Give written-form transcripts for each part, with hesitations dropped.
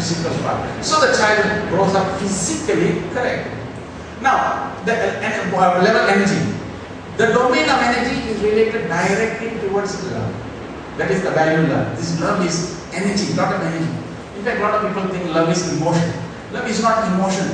physical part. So the child grows up physically correct. Now, the level energy. The domain of energy is related directly towards love. That is the value love. This love is energy, lot of energy. In fact, a lot of people think love is emotion. Love is not emotion.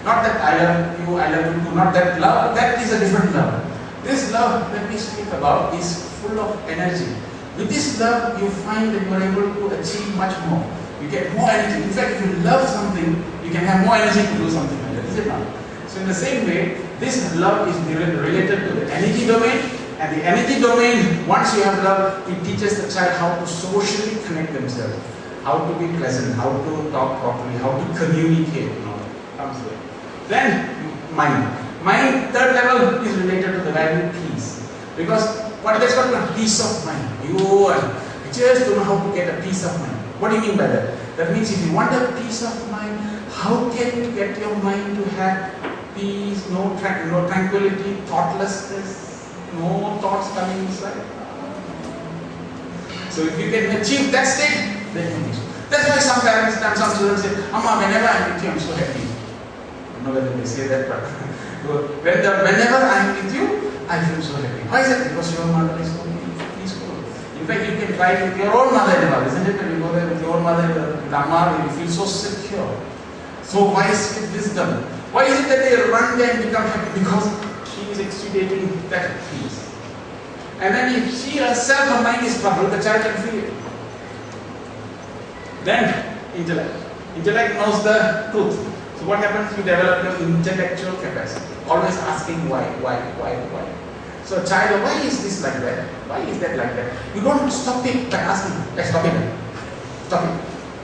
Not that I love you too, not that love, that is a different love. This love that we speak about is full of energy. With this love, you find that you are able to achieve much more. You get more energy. In fact, if you love something, you can have more energy to do something like that, is it not? So in the same way, this love is related to the energy domain, and the energy domain, once you have love, it teaches the child how to socially connect themselves, how to be pleasant, how to talk properly, how to communicate, comes there. Then, mind. Mind, third level, is related to the value peace. Because what is called a peace of mind. You just don't know how to get a peace of mind. What do you mean by that? That means if you want a peace of mind, how can you get your mind to have peace, no tranquility, thoughtlessness, no thoughts coming inside? So if you can achieve that state, then you peace. That's why some parents and some children say, Amma, whenever I'm with you, I'm so happy. I don't know whether they say that, but whenever I'm with you, I feel so happy. Why is that? Because your mother is so peaceful. In fact, you can try it with your own mother-in-law, isn't it? When you go there with your mother, with Amma, you feel so secure, so wise with wisdom. Why is it that they run there and become happy? Because she is exudating that peace. And then if she herself, her mind is troubled, the child can feel it. Then, intellect. Intellect knows the truth. So what happens? You develop your intellectual capacity. Always asking why. So a child, why is this like that? Why is that like that? You don't stop it by asking. Stop it. Stop it.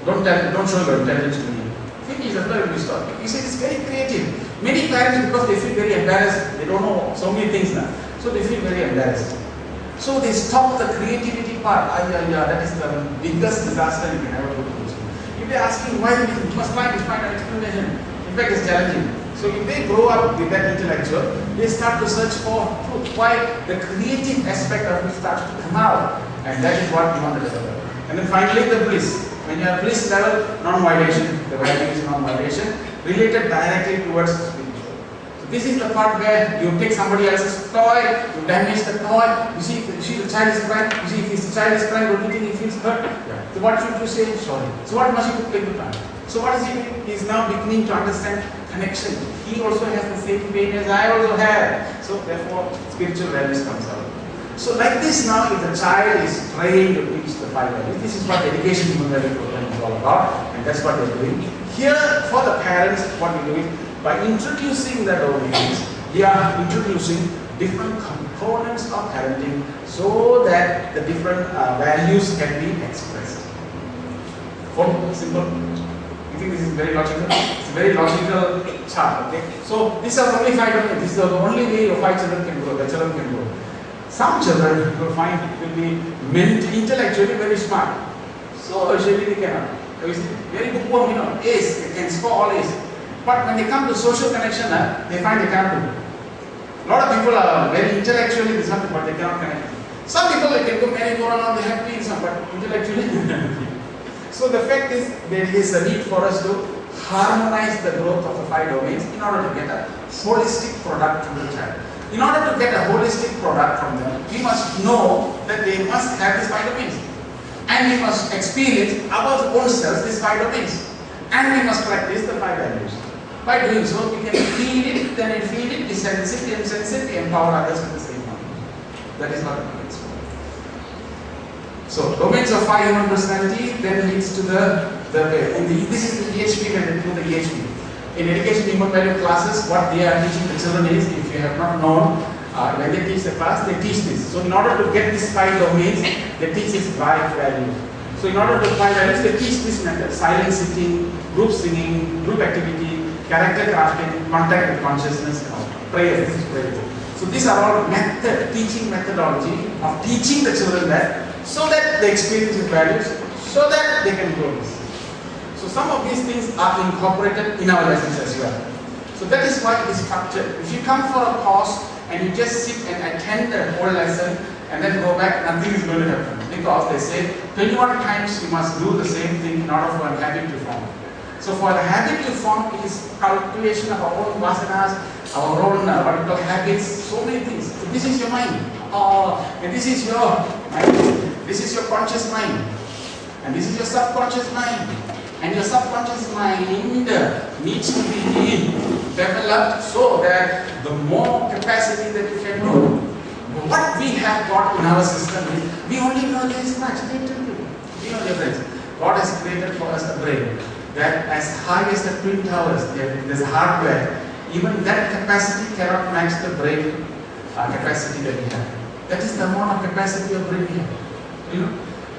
Don't show your intelligence to me. Finish, that's why you stop. You say it's very creative. Many parents, because they feel very embarrassed, they don't know so many things now. So they feel very embarrassed. So they stop the creativity part. That is the biggest disaster you can ever go through. If they are asking why, you must find an explanation. In fact, it's challenging. So if they grow up with that intellectual, they start to search for truth. Why? The creative aspect of it starts to come out. And that is what we want to develop. And then finally, the bliss. When you have bliss level, non-violation, the value is non-violation, related directly towards spiritual. So this is the part where you take somebody else's toy, you damage the toy, you see the child is crying, you see if the child is crying, don't you think he feels hurt? Yeah. So what should you say? Sorry. So what must you take the time? So what is he doing? He is now beginning to understand connection. He also has the same pain as I also have. So therefore, spiritual values comes out. So like this now, if the child is trained to teach the 5 values, this is what the education human value program is all about, and that's what they're doing. Here, for the parents, what we do is, by introducing the domains, we are introducing different components of parenting so that the different values can be expressed. Simple. You think this is very logical? It's a very logical chart, okay? So these are only 5 domains. This is the only way your 5 children can grow, the children can grow. Some children you will find will be intellectually very smart. So usually they cannot. Very bookworm, A's, they can score all A's. But when they come to social connection, they find they cannot do. A lot of people are very intellectually something, but they cannot connect. Some people they can go merry-go-round, they have peace, but intellectually. So the fact is, there is a need for us to harmonize the growth of the 5 domains in order to get a holistic product from the child. In order to get a holistic product from them, we must know that they must have these 5 domains. And we must experience our own selves these 5 domains. And we must practice the 5 values. By doing so, we can feel it, then feel it, be sensitive, and sensitive, empower others with the same knowledge. That is what it means. So, domains of 5 human personality then leads to this is the EHP when they do the EHP. In education human value classes, what they are teaching the children is, if you have not known, when they teach the class, they teach this. So in order to get these 5 domains, they teach these 5 values. So in order to 5 values, they teach this method: silent sitting, group singing, group activity, character crafting, contact with consciousness, prayer. This is prayer. So these are all teaching methodology of teaching the children that, so that they experience these values, so that they can grow this. So some of these things are incorporated in our lessons as well. So that is why it is structured. If you come for a course and you just sit and attend the whole lesson and then go back, nothing is going to happen. Because they say 21 times you must do the same thing in order for a habit to form. So for the habit to form, it is cultivation of our own vasanas, our own what we call habits, so many things. So this is your mind, and this is your mind. This is your conscious mind, and this is your subconscious mind. And your subconscious mind needs to be developed so that the more capacity that you can know. What we have got in our system is, we only know this much. We know the friends. God has created for us a brain that as high as the Twin Towers, there's hardware, even that capacity cannot match the brain capacity that we have. That is the amount of capacity of brain we have. You know,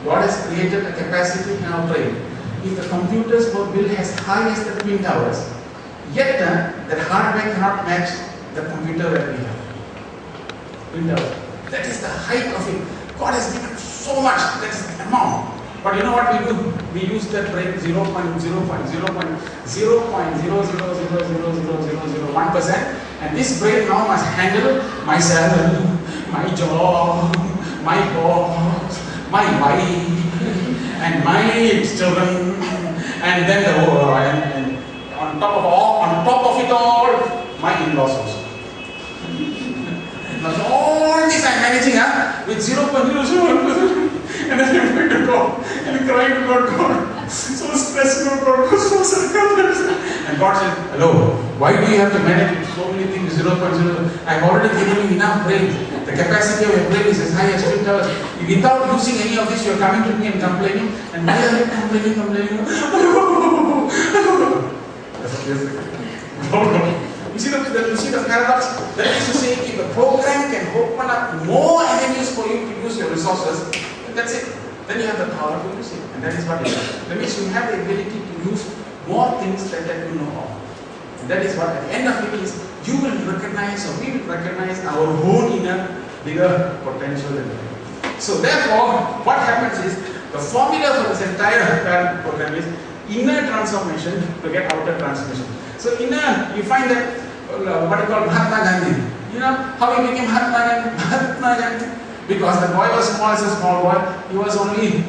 God has created a capacity in our brain. If the computers were built as high as the Twin Towers, yet that hardware cannot match the computer that we have. Twin Towers. That is the height of it. God has given so much. That is the amount. But you know what we do? We use that brain 0.000000001%, and this brain now must handle myself, my job, my boss, my wife, and my children, and then the world, and on top of it all, my in-laws also. Now all this I'm managing with 0.001%. And then I'm going to God and crying to God, so stressed, God, so sarcastic. And God said, hello, why do you have to manage so many things 0.0? I've already given you enough brain. The capacity of your brain is as high as Twin Towers. Without using any of this, you're coming to me and complaining. And why are you complaining? You see the paradox? That is to say, if the program can open up more avenues for you to use your resources, that's it. Then you have the power to use it. And that is what it is. That means you have the ability to use more things that you know of. And that is what at the end of it is, you will recognize, or we will recognize our own inner bigger potential. So therefore, what happens is, the formula for this entire parent program is inner transformation to get outer transformation. So inner, you find that what you call Mahatma Gandhi. You know how he became Mahatma Gandhi? Because the boy was small as a small boy, he was only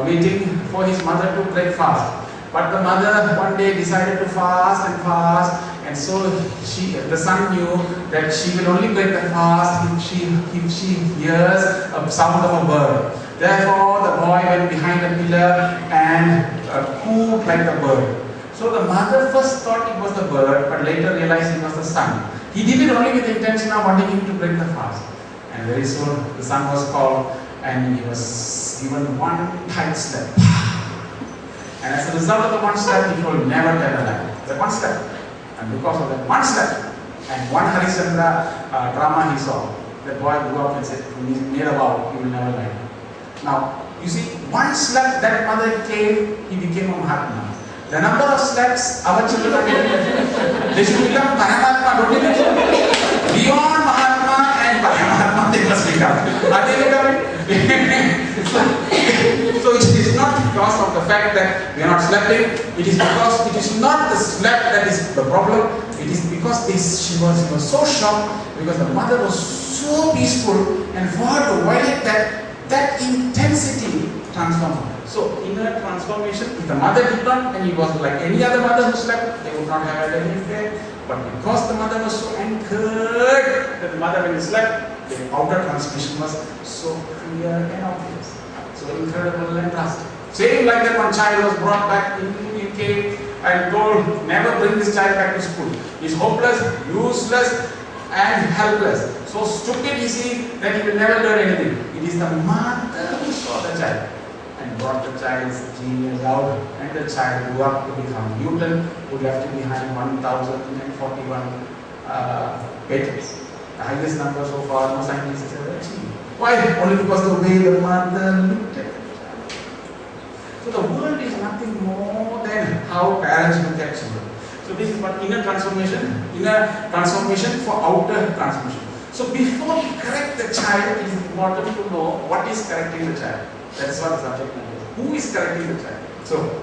waiting for his mother to break fast. But the mother one day decided to fast, and so the son knew that she will only break the fast if she hears a sound of a bird. Therefore, the boy went behind a pillar and cooed like the bird. So the mother first thought it was the bird, but later realized it was the son. He did it only with the intention of wanting him to break the fast. And very soon the son was called and he was given one tight slap. And as a result of the one slap, he will never tell a lie. The one slap. And because of that one slap and one Harishchandra drama he saw, that boy grew up and said, he made a vow, he will never lie. Now, you see, one slap that mother gave, he became a Mahatma. The number of slaps our children are getting, they should become Paramatma, don't you think? Beyond Mahatma and Paramatma, they must become. Are they becoming? So it is not because of the fact that we are not slapping, it is because it is not the slap that is the problem, it is because she was so shocked because the mother was so peaceful, and for her to violate that intensity transformed her. So inner transformation, if the mother did not, and he was like any other mother who slept, they would not have had any effect. But because the mother was so anchored that the mother when he slept, the outer transmission was so clear and obvious. So incredible and drastic. Same like that one child was brought back into the UK and told, never bring this child back to school. He's hopeless, useless and helpless. So stupid is he that he will never learn anything. It is the mother who saw the child and brought the child's genius out, and the child grew up to become Newton, who left behind 1041 patents. The highest number so far no scientists have ever achieved. Why? Only because the way the mother looked at the child. So the world is nothing more than how parents look at children. So this is what inner transformation for outer transformation. So before we correct the child, it is important to know what is correcting the child. That is what the subject matter is. Who is correcting the child? So